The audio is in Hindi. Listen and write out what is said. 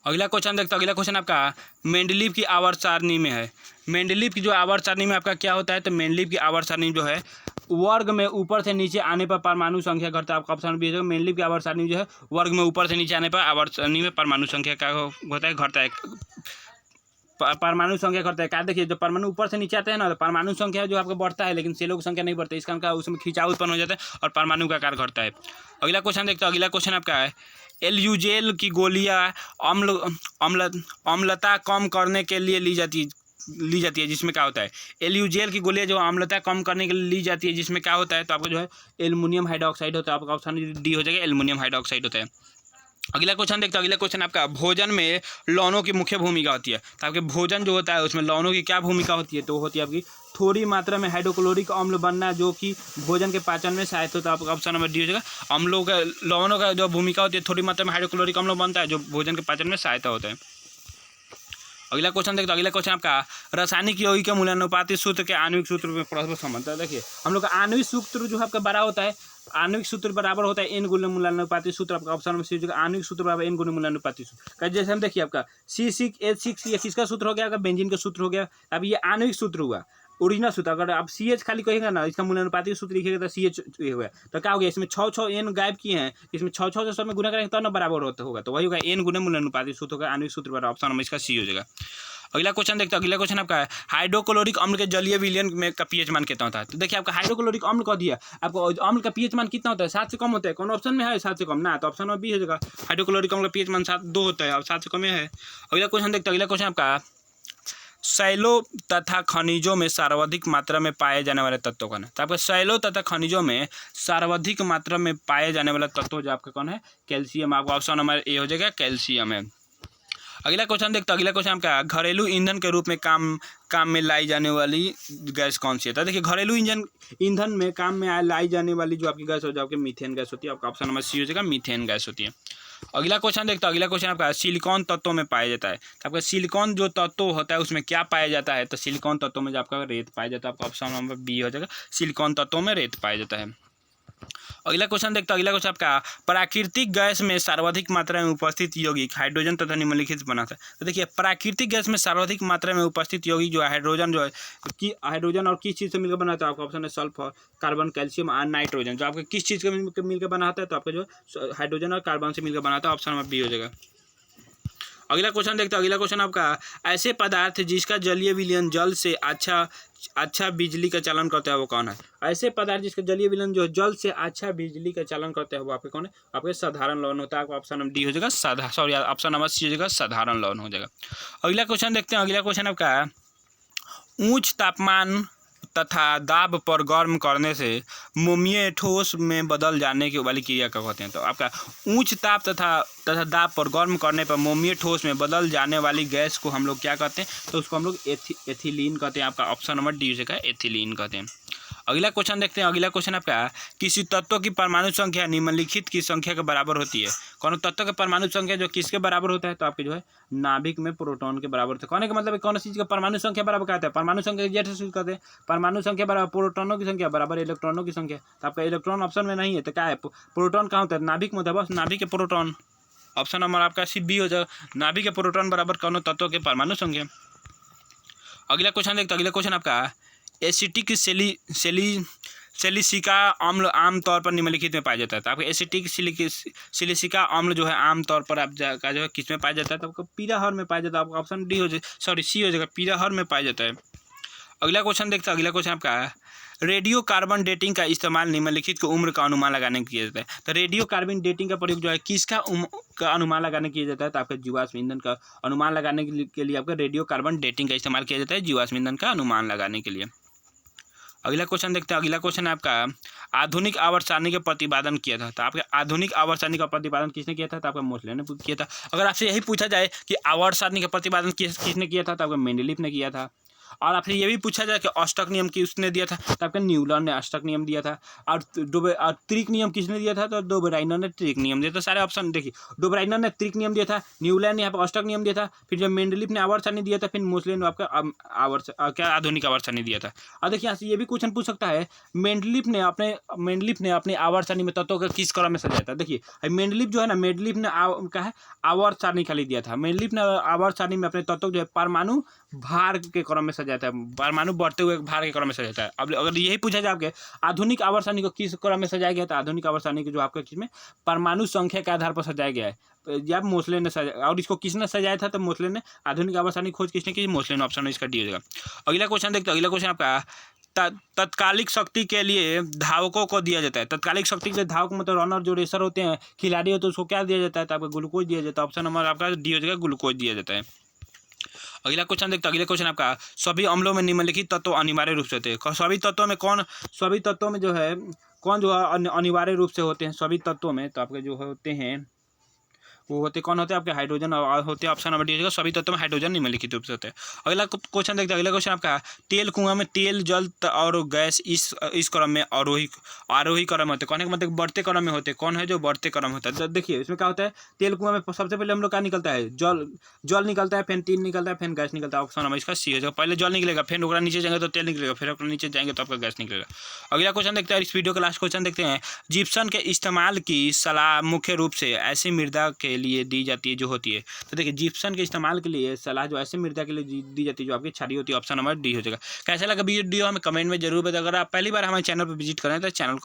अगला क्वेश्चन देखते हैं। अगला क्वेश्चन आपका मेंडलीव की आवर्त सारणी में है। मेंडलीव की जो आवर्त सारणी में आपका क्या होता है, तो मेंडलीव की आवर्त सारणी जो है वर्ग में ऊपर से नीचे आने पर परमाणु संख्या घटता है। आपका ऑप्शन बी है। मेंडलीव की आवर्त सारणी जो है वर्ग में ऊपर से नीचे आने पर आवर्त सारणी में परमाणु संख्या का होता है, घटता है। परमाणु संख्या घटता है। क्या देखिए, जब परमाणु ऊपर से नीचे आते हैं ना, तो परमाणु संख्या जो आपका बढ़ता है, लेकिन सेलों की संख्या नहीं बढ़ती। इसका मतलब उसमें खिंचाव उत्पन्न हो जाता है और परमाणु का आकार घटता है। अगला क्वेश्चन देखते हैं। अगला क्वेश्चन आपका है एल्यूजेल की गोलियां अम्ल अम्ल अम्लता कम करने के लिए ली जाती है, जिसमें क्या होता है। एल्यूजेल की गोलियां जो अम्लता कम करने के लिए ली जाती है, जिसमें क्या होता है, तो आपको जो है एल्युमिनियम हाइड्रोक्साइड होता है। आपका ऑप्शन डी हो जाएगा, एल्युमिनियम हाइड्रोक्साइड होता है। अगला क्वेश्चन देखते हैं। अगला क्वेश्चन आपका भोजन में लवणों की मुख्य भूमिका होती है। तो आपके भोजन जो होता है उसमें लवणों की क्या भूमिका होती है, तो होती है आपकी थोड़ी मात्रा में हाइड्रोक्लोरिक अम्ल बनना, जो कि भोजन के पाचन में सहायता होता है। आपका ऑप्शन नंबर डी हो जाएगा। अम्लों का लवणों का जो भूमिका होती है, थोड़ी मात्रा में हाइड्रोक्लोरिक अम्ल बनता है, जो भोजन के पाचन में सहायता होता है। अगला क्वेश्चन देखते हैं। अगला क्वेश्चन आपका रासायनिक यौगिक के मूल्यानुपाती सूत्र के आणविक सूत्र में परस्पर संबंध है। देखिए, हम लोग का आणविक सूत्र जो है आपका बड़ा होता है, आणविक सूत्र बराबर होता है एन गुणे मूल्यानुपाती सूत्र। आपका ऑप्शन में सी होगा, आणविक सूत्र बराबर एन गुणे मूल्यानुपाती सूत्र। जैसे हम देखिए आपका C6H6 ये किसका सूत्र हो गया, आपका बेंजीन का सूत्र हो गया। अब ये आणविक सूत्र हुआ, ओरिजिनल सूत्र। अगर आप CH खाली कहेगा ना, इसका मूल्यानुपाती सूत्र लिखेगा तो CH हुआ, तो क्या हो गया, इसमें 6 एन गायब किए हैं, इसमें 6 से सब में गुना करेंगे तो ना बराबर होगा, तो वही होगा एन गुणे मूल्यानुपाती सूत्र होगा, आणविक सूत्र बराबर। ऑप्शन नंबर इसका सी हो जाएगा। अगला क्वेश्चन देखते हैं। अगला क्वेश्चन आपका है हाइड्रोक्लोरिक अम्ल के जलीय विलयन में का पीएच मान कितना होता है। तो देखिए, आपका हाइड्रोक्लोरिक अम्ल कह दिया, आपको अम्ल का पीएच मान कितना होता है, 7 से कम होता है। कौन ऑप्शन में है 7 से कम ना, तो ऑप्शन में बी हो जाएगा। हाइड्रोक्लोरिक अम्ल का पीएच मान 2 होता है और 7 से कम है। अगला क्वेश्चन देखते हैं। अगला क्वेश्चन आपका शैलों तथा खनिजों में सर्वाधिक मात्रा में पाए जाने वाले तत्वों कौन है। तो आपका शैलों तथा खनिजों में सर्वाधिक मात्रा में पाए जाने वाला तत्व जो आपका कौन है, कैल्शियम। आपका ऑप्शन नंबर ए हो जाएगा, कैल्शियम है। अगला क्वेश्चन देखते हैं। अगला क्वेश्चन आपका घरेलू ईंधन के रूप में काम में लाई जाने वाली गैस कौन सी है। तो देखिए, घरेलू ईंधन में काम में लाई जाने वाली जो आपकी गैस हो जाए, मीथेन गैस होती है। आपका ऑप्शन नंबर सी हो जाएगा, मीथेन गैस होती है। अगला क्वेश्चन देखते हैं। अगला क्वेश्चन आपका सिलिकॉन तत्वों में पाया जाता है। तो आपका सिलिकॉन जो तत्व होता है उसमें क्या पाया जाता है, तो सिलिकॉन तत्वों में जो आपका रेत पाया जाता है। आपका ऑप्शन नंबर बी हो जाएगा, सिलिकॉन तत्वों में रेत पाया जाता है। अगला क्वेश्चन देखते हैं। अगला क्वेश्चन आपका प्राकृतिक गैस में सर्वाधिक मात्रा में उपस्थित यौगिक हाइड्रोजन तथा निम्नलिखित बनाता है। तो देखिए, प्राकृतिक गैस में सर्वाधिक मात्रा में उपस्थित यौगिक जो है हाइड्रोजन, जो है कि हाइड्रोजन और किस चीज़ से मिलकर बनाता है। आपका ऑप्शन है सल्फर, कार्बन, कैल्शियम और नाइट्रोजन। जो आपका किस चीज़ से मिलकर बना होता है, तो आपका जो हाइड्रोजन और कार्बन से मिलकर बनाता है। ऑप्शन नंबर बी हो जाएगा। अगला क्वेश्चन देखते हैं। अगला क्वेश्चन आपका ऐसे पदार्थ जिसका जलीय विलयन जल से अच्छा बिजली का चालन करता है, वो कौन है। ऐसे पदार्थ जिसका जलीय विलयन जो जल से अच्छा बिजली का चालन करता है, वो आपके कौन है, आपके साधारण लवण होता है। आपका ऑप्शन नंबर डी हो जाएगा, ऑप्शन नंबर सी हो जाएगा, साधारण लवण हो जाएगा। अगला क्वेश्चन देखते हैं। अगला क्वेश्चन आपका उच्च तापमान तथा दाब पर गर्म करने से मोमीय ठोस में बदल जाने की वाली क्रिया क्या कहते हैं। तो आपका उच्च ताप तथा दाब पर गर्म करने पर मोमीय ठोस में बदल जाने वाली गैस को हम लोग क्या कहते हैं, तो उसको हम लोग एथिलीन कहते हैं। आपका ऑप्शन नंबर डी हो जाएगा, एथिलीन कहते हैं। अगला क्वेश्चन देखते हैं। अगला क्वेश्चन आपका किसी तत्व की परमाणु संख्या निम्नलिखित की संख्या के बराबर होती है। कौन तत्व का परमाणु संख्या जो किसके बराबर होता है, तो आपके जो है नाभिक में प्रोटॉन के बराबर होता है। कहने का मतलब कौन सी चीज़ का परमाणु संख्या बराबर कहते हैं, परमाणु संख्या जैसे सूत्र कहते हैं, परमाणु संख्या बराबर प्रोटॉनों की संख्या बराबर इलेक्ट्रॉनों की संख्या। तो आपका इलेक्ट्रॉन ऑप्शन में नहीं है, तो क्या है, प्रोटॉन कहाँ होता है, नाभिक में होता है, बस नाभिक के प्रोटॉन। ऑप्शन नंबर आपका सी बी हो जाएगा, नाभिक के प्रोटॉन बराबर कौन तत्व के परमाणु संख्या। अगला क्वेश्चन देखते हैं। अगला क्वेश्चन आपका एसिटिक सेलिसिका अम्ल आमतौर पर निम्नलिखित में पाया जाता है। तो आपका एसिटिक सेलिसिका अम्ल जो है आमतौर पर आपका जो है किस में पाया जाता है, तो आपको पीराहर में पाया जाता है। आपका ऑप्शन डी हो जाए, सी हो जाएगा, पीराहर में पाया जाता है। अगला क्वेश्चन देखते हैं। अगला क्वेश्चन आपका रेडियो कार्बन डेटिंग का इस्तेमाल निम्नलिखित को उम्र का अनुमान लगाने के किया जाता है। तो रेडियो कार्बन डेटिंग का प्रयोग जो है किसका का अनुमान लगाने किया जाता है, तो आपका जीवाश्म ईंधन का अनुमान लगाने के लिए आपका रेडियो कार्बन डेटिंग का इस्तेमाल किया जाता है, जीवाश्म ईंधन का अनुमान लगाने के लिए। अगला क्वेश्चन देखते हैं। अगला क्वेश्चन आपका आधुनिक आवर्त सारणी का प्रतिपादन किया था। तो आपके आधुनिक आवर्त सारणी का प्रतिपादन किसने किया था, तो आपका मोसले ने किया था। अगर आपसे यही पूछा जाए कि आवर्त सारणी का प्रतिपादन किसने किया था, तो आपका मेंडलीफ ने किया था। और आपसे ये भी पूछा जाए कि अष्टक नियम किसने दिया था, तो आपका न्यूटन ने अष्टक नियम दिया था। और त्रिक नियम किसने दिया था, तो डोबराइनर ने त्रिक नियम दिया था। सारे ऑप्शन देखिए, डोबराइनर ने त्रिक नियम दिया था, न्यूटन ने यहाँ पर अष्टक नियम दिया था, फिर जब मेंडलीफ ने आवर्त सारणी दिया था, फिर मोसले ने आपका क्या आधुनिक आवर्त सारणी दिया था। और देखिए यहाँ से ये भी क्वेश्चन पूछ सकता है, मेंडलीफ ने अपने आवर्त सारणी में तत्वों का किस क्रम में सजाया था। देखिए मेंडलीफ जो है ना, मेंडलीफ ने क्या है आवर्त सारणी खाली दिया था। मेंडलीफ ने आवर्त सारणी में अपने तत्वों जो है परमाणु भार के क्रम में सजाता है, परमाणु बढ़ते हुए भार के क्रम में सजाता है। अब अगर यही पूछा जाए आपके आधुनिक आवर्त सारणी को किस क्रम में सजाया गया था, आधुनिक आवर्त सारणी को जो आपके किसमें परमाणु संख्या के आधार पर सजाया गया है, या मोसले ने सजाया। और इसको किसने सजाया था, तो मोसले ने। आधुनिक आवर्त सारणी खोज किसने की, मोसले ने। ऑप्शन इसका डी हो जाएगा। अगला क्वेश्चन देखते हैं। अगला क्वेश्चन आपका तत्कालिक शक्ति के लिए धावकों को दिया जाता है। तत्कालिक शक्ति के धावक मतलब रनर जो रेसर होते हैं, खिलाड़ी होते हैं, उसको क्या दिया जाता है, तो आपको ग्लूकोज दिया जाता है। ऑप्शन नंबर आपका डी हो जाएगा, ग्लूकोज दिया जाता है। अगला क्वेश्चन देखते हैं। अगला क्वेश्चन आपका सभी अम्लों में निम्नलिखित तत्व अनिवार्य रूप से होते हैं। सभी तत्वों में जो है कौन जो है अनिवार्य रूप से होते हैं सभी तत्वों में, तो आपके जो होते हैं वो होते कौन होते हैं, आपके हाइड्रोजन होते हैं। ऑप्शन नंबर डी हो जाएगा, सभी तत्वों में हाइड्रोजन निम्नलिखित रूप से होते हैं। अगला क्वेश्चन देखते हैं। अगला क्वेश्चन आपका तेल कुआं में तेल जल और गैस इस क्रम में आरोही क्रम में होते हैं। कौन है मतलब बढ़ते क्रम में होते हैं, कौन है जो बढ़ते क्रम में होता है। देखिए इसमें क्या होता है, तेल कुआं में सबसे पहले हम लोग क्या निकलता है, जल निकलता है, फिर तेल निकलता है, फिर गैस निकलता है। ऑप्शन नंबर इसका सी हो जाएगा। पहले जल निकलेगा, फिर ओकरा नीचे जाएंगे तो तेल निकलेगा, फिर ओकरा नीचे जाएंगे तो आपका गैस निकलेगा। अगला क्वेश्चन देखते हैं। इस वीडियो का लास्ट क्वेश्चन देखते हैं। जिप्सम के इस्तेमाल की सलाह मुख्य रूप से ऐसी मृदा के लिए दी जाती है जो होती है। तो देखिए जिप्सम के इस्तेमाल के लिए सलाह जो ऐसे मृदा के लिए दी जाती है जो आपकी क्षारीय होती है। ऑप्शन नंबर डी हो जाएगा। कैसा लगा वीडियो हमें कमेंट में जरूर बताएं। अगर आप पहली बार हमारे चैनल पर विजिट करें तो चैनल